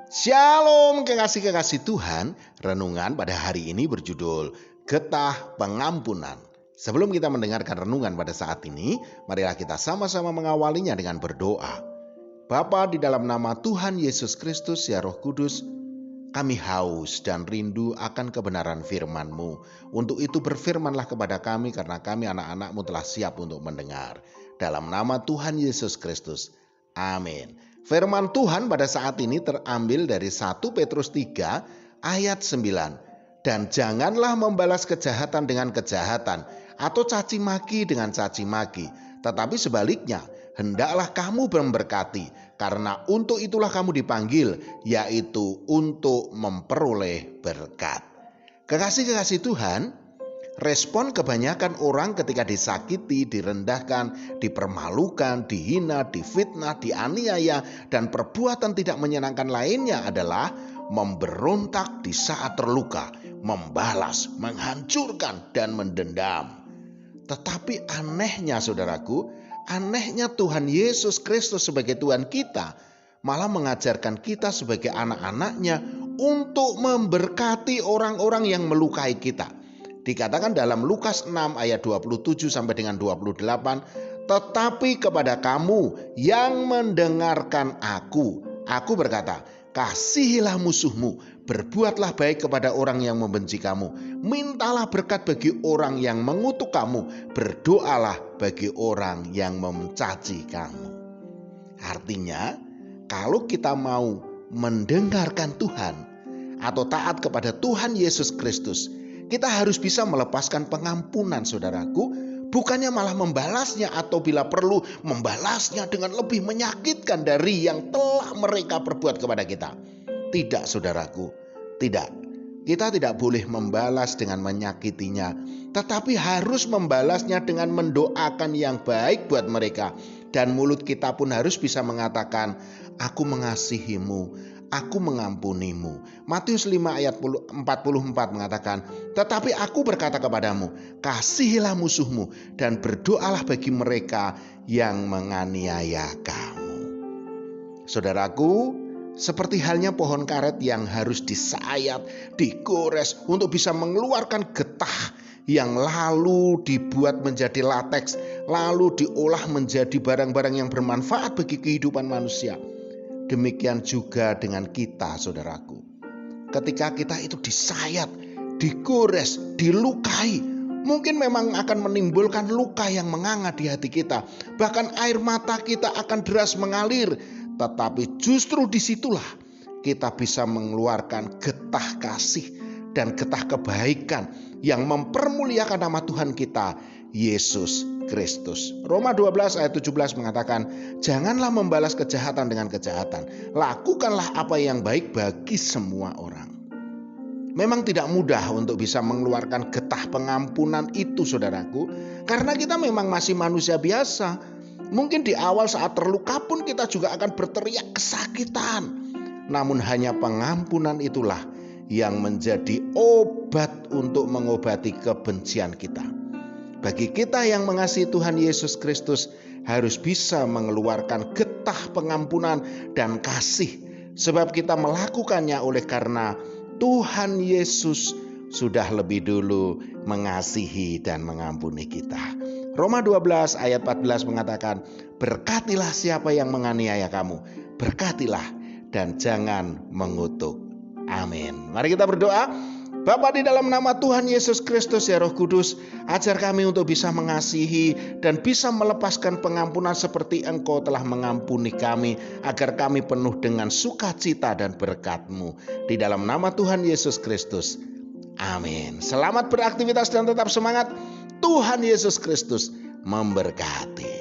Shalom kekasih-kekasih Tuhan. Renungan pada hari ini berjudul Getah Pengampunan. Sebelum kita mendengarkan renungan pada saat ini, marilah kita sama-sama mengawalinya dengan berdoa. Bapa, di dalam nama Tuhan Yesus Kristus, ya Roh Kudus, kami haus dan rindu akan kebenaran firman-Mu. Untuk itu berfirmanlah kepada kami, karena kami anak-anak-Mu telah siap untuk mendengar. Dalam nama Tuhan Yesus Kristus. Amin. Firman Tuhan pada saat ini terambil dari 1 Petrus 3 ayat 9. Dan janganlah membalas kejahatan dengan kejahatan atau caci maki dengan caci maki. Tetapi sebaliknya, hendaklah kamu memberkati, karena untuk itulah kamu dipanggil, yaitu untuk memperoleh berkat. Kekasih-kekasih Tuhan, respon kebanyakan orang ketika disakiti, direndahkan, dipermalukan, dihina, difitnah, dianiaya, dan perbuatan tidak menyenangkan lainnya adalah memberontak di saat terluka, membalas, menghancurkan, dan mendendam. Tetapi anehnya saudaraku, anehnya Tuhan Yesus Kristus sebagai Tuhan kita malah mengajarkan kita sebagai anak-anaknya untuk memberkati orang-orang yang melukai kita. Dikatakan dalam Lukas 6 ayat 27 sampai dengan 28, tetapi kepada kamu yang mendengarkan aku berkata, kasihilah musuhmu, berbuatlah baik kepada orang yang membenci kamu, mintalah berkat bagi orang yang mengutuk kamu, berdoalah bagi orang yang mencaci kamu. Artinya, kalau kita mau mendengarkan Tuhan atau taat kepada Tuhan Yesus Kristus, kita harus bisa melepaskan pengampunan saudaraku, bukannya malah membalasnya atau bila perlu membalasnya dengan lebih menyakitkan dari yang telah mereka perbuat kepada kita. Tidak saudaraku, tidak. Kita tidak boleh membalas dengan menyakitinya, tetapi harus membalasnya dengan mendoakan yang baik buat mereka. Dan mulut kita pun harus bisa mengatakan, aku mengasihimu, aku mengampunimu. Matius 5 ayat 44 mengatakan, tetapi aku berkata kepadamu, kasihilah musuhmu dan berdoalah bagi mereka yang menganiaya kamu. Saudaraku, seperti halnya pohon karet yang harus disayat, digores untuk bisa mengeluarkan getah yang lalu dibuat menjadi lateks, lalu diolah menjadi barang-barang yang bermanfaat bagi kehidupan manusia. Demikian juga dengan kita saudaraku. Ketika kita itu disayat, digores, dilukai, mungkin memang akan menimbulkan luka yang menganga di hati kita. Bahkan air mata kita akan deras mengalir. Tetapi justru disitulah kita bisa mengeluarkan getah kasih dan getah kebaikan yang mempermuliakan nama Tuhan kita, Yesus Kristus. Roma 12 ayat 17 mengatakan, janganlah membalas kejahatan dengan kejahatan, lakukanlah apa yang baik bagi semua orang. Memang tidak mudah untuk bisa mengeluarkan getah pengampunan itu saudaraku, karena kita memang masih manusia biasa. Mungkin di awal saat terluka pun kita juga akan berteriak kesakitan. Namun hanya pengampunan itulah yang menjadi obat untuk mengobati kebencian kita. Bagi kita yang mengasihi Tuhan Yesus Kristus harus bisa mengeluarkan getah pengampunan dan kasih. Sebab kita melakukannya oleh karena Tuhan Yesus sudah lebih dulu mengasihi dan mengampuni kita. Roma 12 ayat 14 mengatakan, berkatilah siapa yang menganiaya kamu, berkatilah dan jangan mengutuk. Amin. Mari kita berdoa. Bapa, di dalam nama Tuhan Yesus Kristus ya Roh Kudus, ajar kami untuk bisa mengasihi dan bisa melepaskan pengampunan seperti Engkau telah mengampuni kami, agar kami penuh dengan sukacita dan berkat-Mu. Di dalam nama Tuhan Yesus Kristus. Amin. Selamat beraktivitas dan tetap semangat. Tuhan Yesus Kristus memberkati.